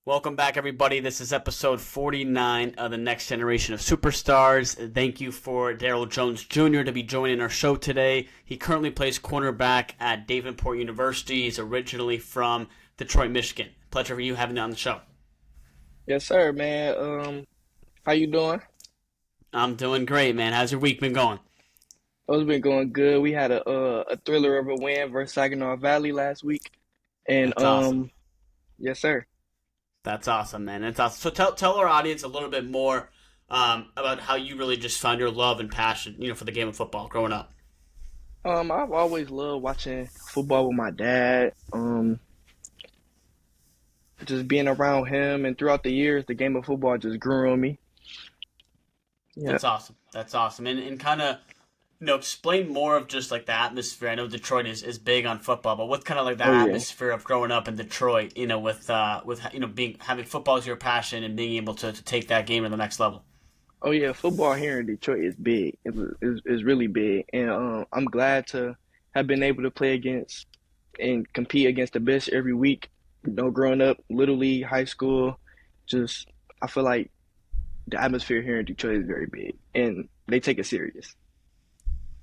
Welcome back, everybody. This is episode 49 of the Next Generation of Superstars. Thank you for Darrell Jones Jr. to be joining our show today. He currently plays cornerback at Davenport University. He's originally from Detroit, Michigan. Pleasure for you having him on the show. Yes, sir, man. How you doing? I'm doing great, man. How's your week been going? Oh, it's been going good. We had a thriller of a win versus Saginaw Valley last week, and That's awesome. yes, sir. That's awesome, man. That's awesome. So tell our audience a little bit more about how you really just found your love and passion, for the game of football growing up. I've always loved watching football with my dad. Just being around him, and throughout the years, the game of football just grew on me. Yeah. That's awesome. That's awesome. And kind of explain more of just like the atmosphere. I know Detroit is big on football, but what's kind of like the Oh yeah. atmosphere of growing up in Detroit? With being having football as your passion and being able to take that game to the next level. Oh yeah. Football here in Detroit is big. It's really big, and I'm glad to have been able to play against and compete against the best every week. Growing up, little league, high school, just I feel like the atmosphere here in Detroit is very big, and they take it serious.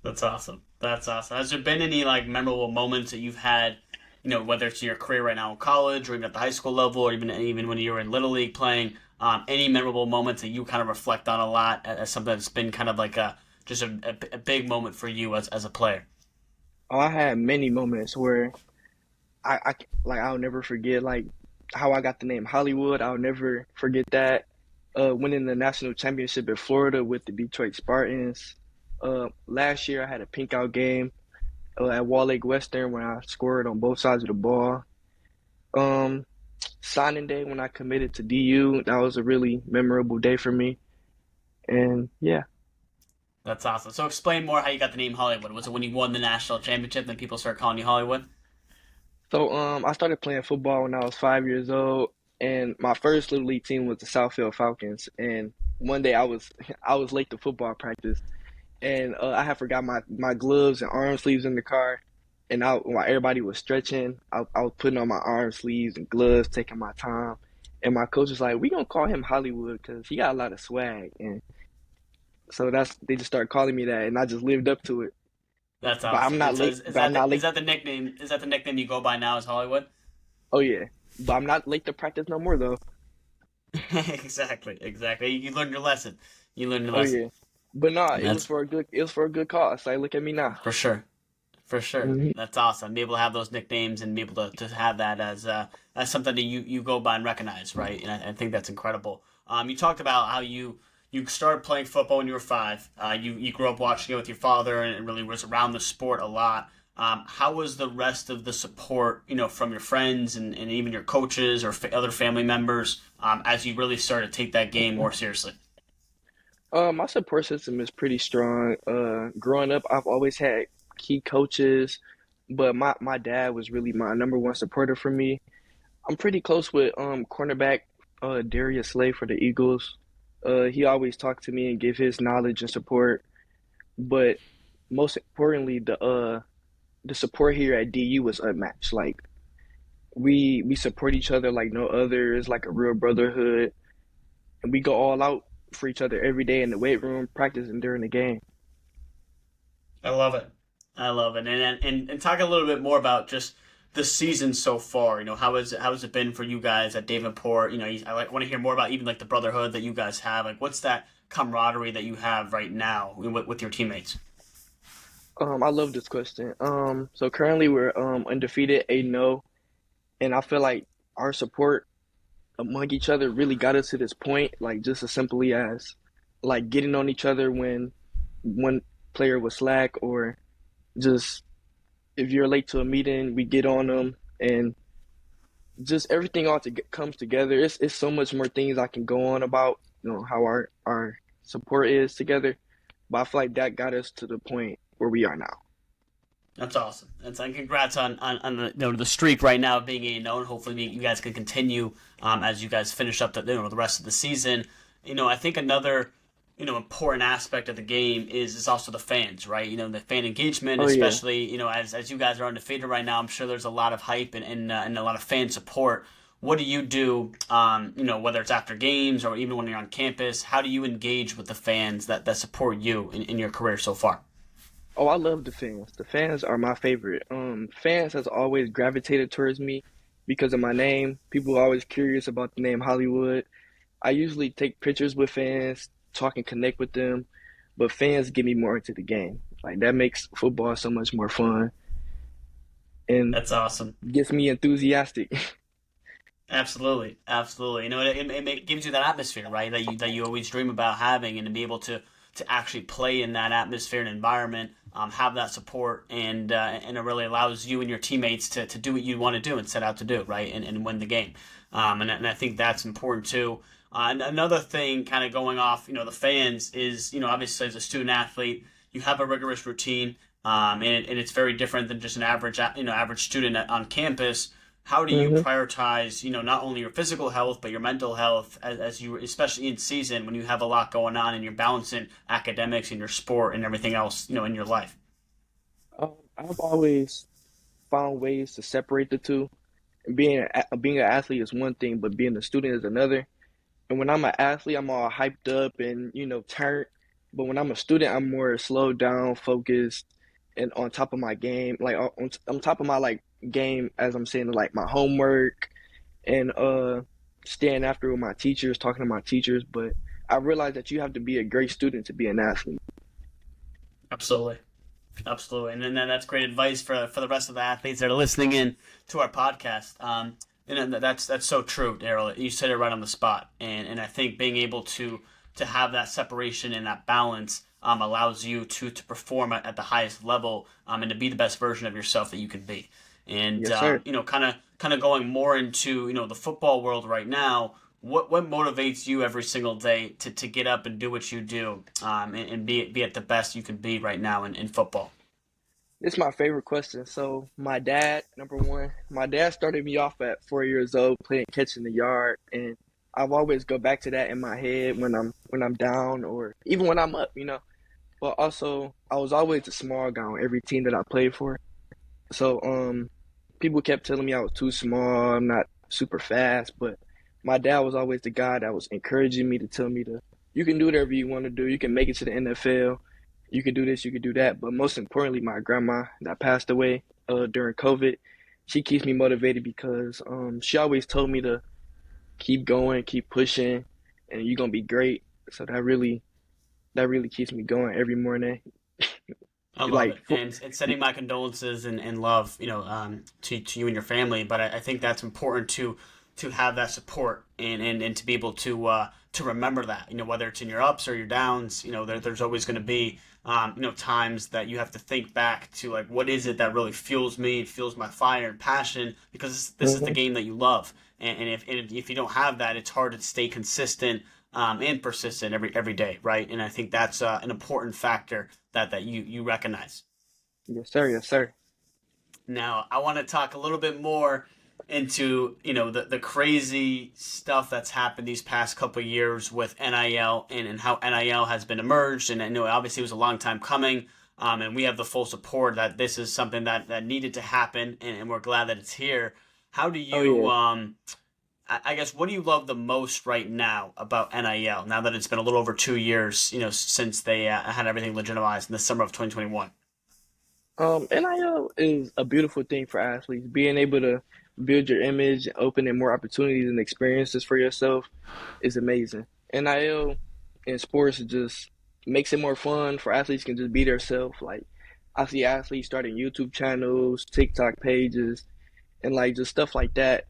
That's awesome. That's awesome. Has there been any like memorable moments that you've had? Whether it's in your career right now in college, or even at the high school level, or even when you were in little league playing. Any memorable moments that you kind of reflect on a lot as something that's been kind of like a big moment for you as a player. Oh, I had many moments where I like I'll never forget like how I got the name Hollywood. I'll never forget that. Winning the national championship in Florida with the Detroit Spartans. Last year I had a pink out game at Wall Lake Western when I scored on both sides of the ball. Um, Signing day when I committed to DU, that was a really memorable day for me. And yeah, That's awesome. So explain more how you got the name Hollywood. Was it when you won the national championship and people started calling you Hollywood? I started playing football when I was 5 years old, and my first little league team was the Southfield Falcons. And one day I was late to football practice, and I had forgot my gloves and arm sleeves in the car. And while everybody was stretching, I was putting on my arm sleeves and gloves, taking my time. And my coach was like, "We gonna call him Hollywood because he got a lot of swag." And so they just started calling me that, and I just lived up to it. That's But I'm awesome. not And so late. But I'm not is late. that the nickname? Is that the nickname you go by now as Hollywood? Oh yeah, but I'm not late to practice no more though. Exactly. Exactly. You learned your lesson. You learned your Oh lesson. yeah, but nah, And that's it was for a good cause. Like look at me now. for sure. For sure. Hmm. That's awesome. Be able to have those nicknames and be able to have that as something that you go by and recognize, right? And I think that's incredible. You talked about how you started playing football when you were five. You grew up watching it with your father and really was around the sport a lot. How was the rest of the support, from your friends and even your coaches or other family members as you really started to take that game more seriously? My support system is pretty strong. Growing up, I've always had key coaches, but my dad was really my number one supporter for me. I'm pretty close with cornerback Darius Slay for the Eagles. He always talked to me and give his knowledge and support. But most importantly, the support here at DU was unmatched. Like we support each other like no other. It's like a real brotherhood, and we go all out for each other every day in the weight room, practicing during the game. I love it. I love it. And talk a little bit more about just the season so far. How has it been for you guys at Davenport? Want to hear more about even like the brotherhood that you guys have. Like, what's that camaraderie that you have right now with your teammates? I love this question. So currently we're undefeated, 8-0, and I feel like our support among each other really got us to this point. Like just as simply as like getting on each other when one player was slack, or just if you're late to a meeting, we get on them, and just everything comes together. It's so much more things I can go on about, how our support is together. But I feel like that got us to the point where we are now. That's awesome. That's and congrats on the streak right now of being 8-0, and hopefully you guys can continue as you guys finish up the rest of the season. I think another important aspect of the game is also the fans, right? The fan engagement, Oh yeah. especially as you guys are undefeated right now. I'm sure there's a lot of hype and a lot of fan support. what do you do, whether it's after games or even when you're on campus? How do you engage with the fans that support you in your career so far? Oh, I love the fans. The fans are my favorite. Fans has always gravitated towards me because of my name. People are always curious about the name Hollywood. I usually take pictures with fans, talk and connect with them, but fans get me more into the game. Like that makes football so much more fun and That's awesome. gets me enthusiastic. Absolutely, absolutely. It gives you that atmosphere, right? That you always dream about having, and to be able to actually play in that atmosphere and environment, have that support, and it really allows you and your teammates to do what you want to do and set out to do, right? And win the game. And I think that's important too. And another thing, kind of going off, the fans is, obviously as a student athlete, you have a rigorous routine, and it's very different than just an average student on campus. How do you hmm prioritize, not only your physical health but your mental health as you, especially in season when you have a lot going on and you're balancing academics and your sport and everything else, in your life? I've always found ways to separate the two. Being an athlete is one thing, but being a student is another. And when I'm an athlete, I'm all hyped up and turned. But when I'm a student, I'm more slowed down, focused, and on top of my game, like on top of my like game, as I'm saying, like my homework and staying after with my teachers, talking to my teachers. But I realized that you have to be a great student to be an athlete. Absolutely. Absolutely, and then that's great advice for the rest of the athletes that are listening in to our podcast. And that's so true, Darrell. You said it right on the spot, and I think being able to have that separation and that balance allows you to perform at the highest level, and to be the best version of yourself that you can be. And Yes, sir. kind of going more into the football world right now. What motivates you every single day to get up and do what you do, and be at the best you can be right now in football? This is my favorite question. So my dad, number one, my dad started me off at 4 years old playing catch in the yard, and I've always go back to that in my head when I'm down or even when I'm up. But also, I was always a small guy on every team that I played for. So people kept telling me I was too small, I'm not super fast, but my dad was always the guy that was encouraging me to tell me to you can do whatever you want to do. You can make it to the NFL. You can do this, you can do that. But most importantly, my grandma that passed away during COVID, she keeps me motivated because she always told me to keep going, keep pushing, and you're gonna be great. So that really keeps me going every morning. I love Like it, and sending my condolences and love, to you and your family. But I think that's important to have that support and to be able to remember that, whether it's in your ups or your downs, there's always going to be, times that you have to think back to, like, what is it that really fuels me, fuels my fire and passion, because this is the mhm. game that you love, and if you don't have that, it's hard to stay consistent, and persistent every day, right? And I think that's an important factor that you recognize. Yes, sir, yes, sir. Now, I want to talk a little bit more into the crazy stuff that's happened these past couple of years with NIL, and how NIL has been emerged. And I know obviously it was a long time coming, and we have the full support that this is something that needed to happen, and we're glad that it's here. How do Oh you yeah. I guess, what do you love the most right now about NIL? Now that it's been a little over 2 years, since they had everything legitimized in the summer of 2021. NIL is a beautiful thing for athletes. Being able to build your image, opening more opportunities and experiences for yourself is amazing. NIL in sports just makes it more fun for athletes can just be themselves. Like I see athletes starting YouTube channels, TikTok pages, and like just stuff like that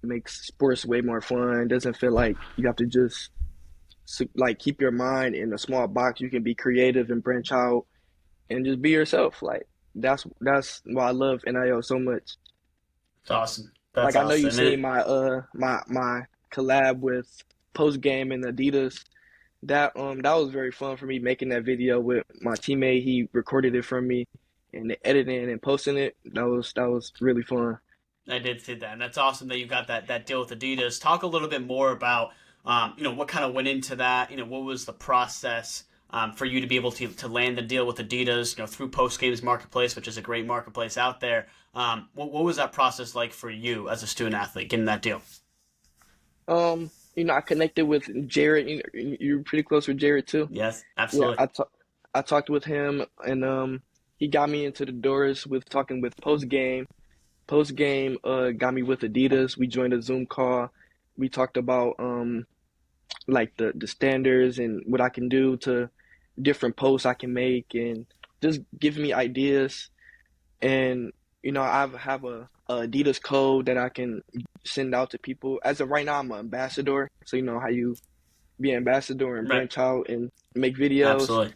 makes sports way more fun. Doesn't feel like you have to just like keep your mind in a small box. You can be creative and branch out and just be yourself. Like that's why I love NIL so much. It's awesome. That's Like I know you awesome. seen my collab with Post Game and Adidas. That was very fun for me making that video with my teammate. He recorded it for me and the editing and posting it. That was really fun. I did see that, and that's awesome that you got that deal with Adidas. Talk a little bit more about, what kind of went into that. What was the process, for you to be able to land the deal with Adidas, through Post Games Marketplace, which is a great marketplace out there. What was that process like for you as a student athlete getting that deal? I connected with Jared. You're pretty close with Jared too. Yes, Yeah, absolutely. I talked with him, and he got me into the doors with talking with post game. Post game, got me with Adidas. We joined a Zoom call. We talked about like the standards and what I can do to different posts I can make, and just give me ideas. And I have a Adidas code that I can send out to people. As of right now, I'm an ambassador, so you know how you be an ambassador and Right. branch out and make videos. Absolutely.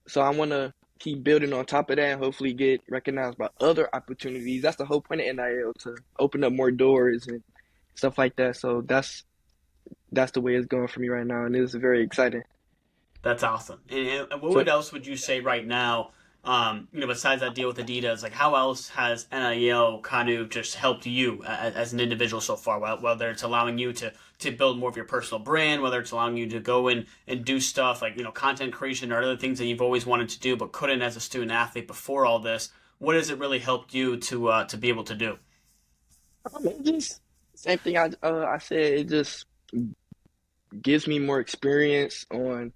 So I want to keep building on top of that and hopefully get recognized by other opportunities. That's the whole point of NIL, to open up more doors and stuff like that. So that's the way it's going for me right now, and it's very exciting. That's awesome. And what So would else would you say right now? Besides that deal with Adidas, like how else has NIL kind of just helped you as an individual so far? Whether it's allowing you to build more of your personal brand, whether it's allowing you to go in and do stuff like content creation or other things that you've always wanted to do but couldn't as a student athlete before all this. What has it really helped you to be able to do? it just same thing I said. It just gives me more experience on,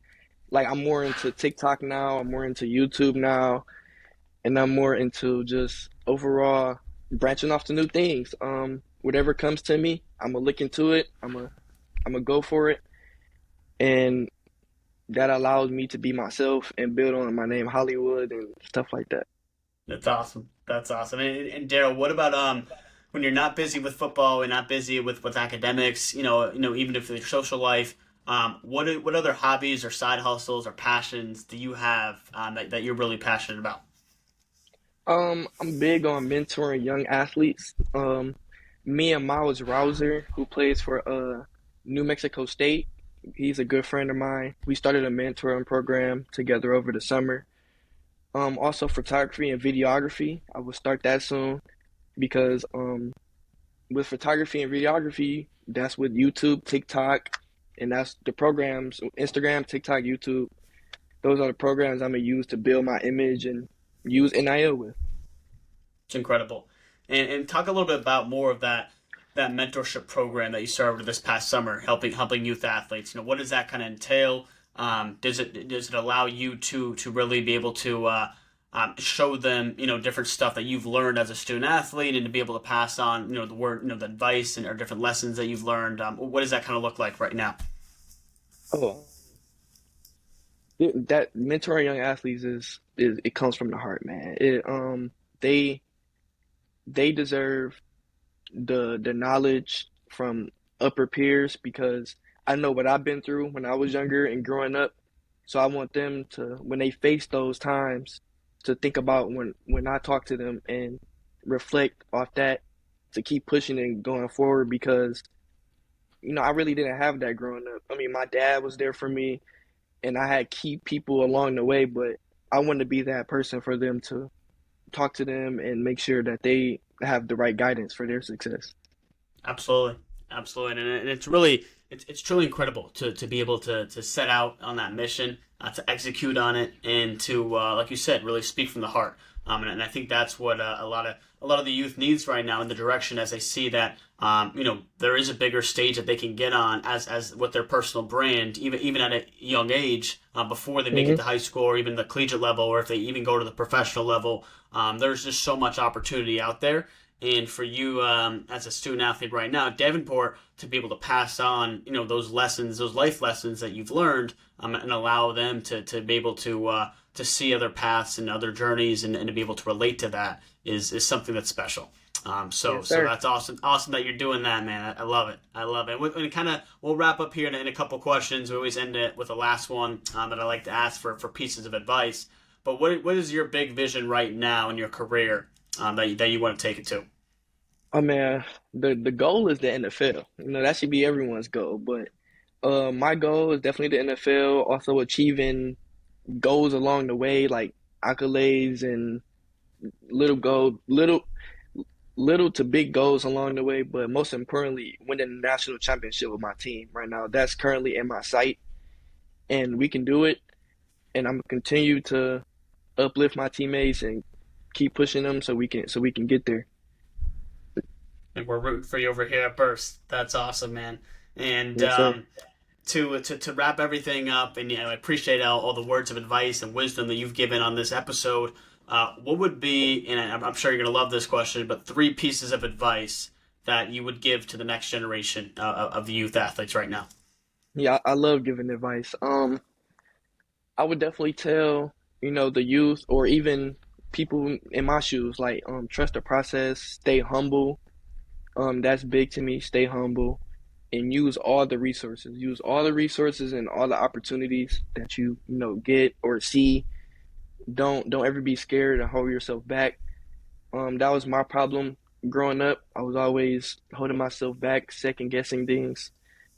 like, I'm more into TikTok now. I'm more into YouTube now, and I'm more into just overall branching off to new things. Whatever comes to me, I'm gonna look into it. I'm gonna go for it, and that allows me to be myself and build on my name Hollywood and stuff like that. That's awesome. That's awesome. And Daryl, what about when you're not busy with football and not busy with academics? Even if your social life, what other hobbies or side hustles or passions do you have that you're really passionate about? I'm big on mentoring young athletes. Me and Miles Rouser, who plays for New Mexico State, he's a good friend of mine. We started a mentoring program together over the summer. Also photography and videography. I will start that soon because with photography and videography, that's with YouTube, TikTok, and that's the programs: Instagram, TikTok, YouTube. Those are the programs I'm gonna use to build my image and use NIL with. It's incredible. And talk a little bit about more of that mentorship program that you started this past summer, helping youth athletes. What does that kind of entail? Does it allow you to really be able to show them different stuff that you've learned as a student athlete and to be able to pass on the word the advice and or different lessons that you've learned? What does that kind of look like right now? Oh, that mentoring young athletes is it comes from the heart, man. They they deserve the knowledge from upper peers because I know what I've been through when I was younger and growing up. So I want them to, when they face those times, to think about when I talk to them and reflect off that, to keep pushing and going forward because I really didn't have that growing up. I mean, my dad was there for me and I had key people along the way, but I want to be that person for them, to talk to them and make sure that they have the right guidance for their success. Absolutely, absolutely, and it's really it's truly incredible to be able to set out on that mission, to execute on it, and to like you said, really speak from the heart. And I think that's what a lot of the youth needs right now in the direction as they see that there is a bigger stage that they can get on as with their personal brand, even at a young age, before they make it Hmm. to high school or even the collegiate level, or if they even go to the professional level. There's just so much opportunity out there. And for you as a student athlete right now at Davenport to be able to pass on, those lessons, those life lessons that you've learned, and allow them to be able to see other paths and other journeys and to be able to relate to that is something that's special. So Yes, so sir. that's awesome. Awesome that you're doing that, man. I love it. I love it. And kind of we'll wrap up here in a couple questions. We always end it with the last one that I like to ask for pieces of advice. But what is your big vision right now in your career that you want to take it to? Oh man, the goal is the NFL. That should be everyone's goal. But my goal is definitely the NFL. Also achieving goals along the way, like accolades and little to big goals along the way. But most importantly, winning the national championship with my team right now. That's currently in my sight, and we can do it. And I'm gonna continue to uplift my teammates and keep pushing them so we can get there. And we're rooting for you over here at Burst. That's awesome, man. And Yes, sir. to wrap everything up, and I appreciate all the words of advice and wisdom that you've given on this episode. What would be, and I'm sure you're going to love this question, but three pieces of advice that you would give to the next generation of youth athletes right now? Yeah, I love giving advice. I would definitely tell, the youth or even people in my shoes, like, trust the process, stay humble. That's big to me. Stay humble and use all the resources. Use all the resources and all the opportunities that get or see. Don't ever be scared and hold yourself back. That was my problem growing up. I was always holding myself back, second guessing things.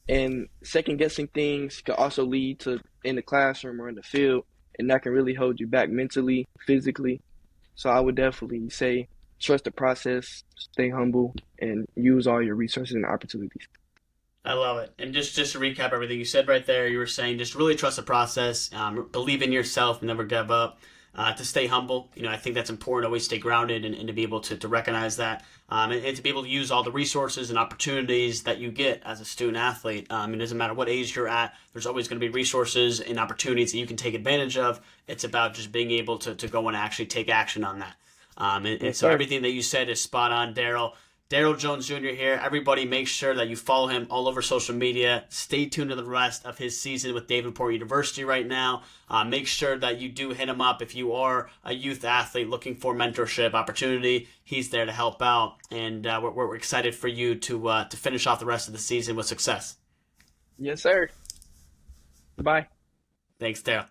And second guessing things could also lead to in the classroom or in the field, and that can really hold you back mentally, physically. So I would definitely say trust the process, stay humble, and use all your resources and opportunities. I love it. And just to recap everything you said right there, you were saying just really trust the process, believe in yourself, never give up. To stay humble, I think that's important. Always stay grounded and to be able to recognize that, and to be able to use all the resources and opportunities that you get as a student athlete. It doesn't matter what age you're at. There's always going to be resources and opportunities that you can take advantage of. It's about just being able to go and actually take action on that. And Yes, so sir. everything that you said is spot on, Darrell. Darrell Jones Jr. here. Everybody make sure that you follow him all over social media. Stay tuned to the rest of his season with Davenport University right now. Make sure that you do hit him up if you are a youth athlete looking for mentorship opportunity. He's there to help out, and we're excited for you to finish off the rest of the season with success. Yes, sir. Bye. Thanks, Darrell.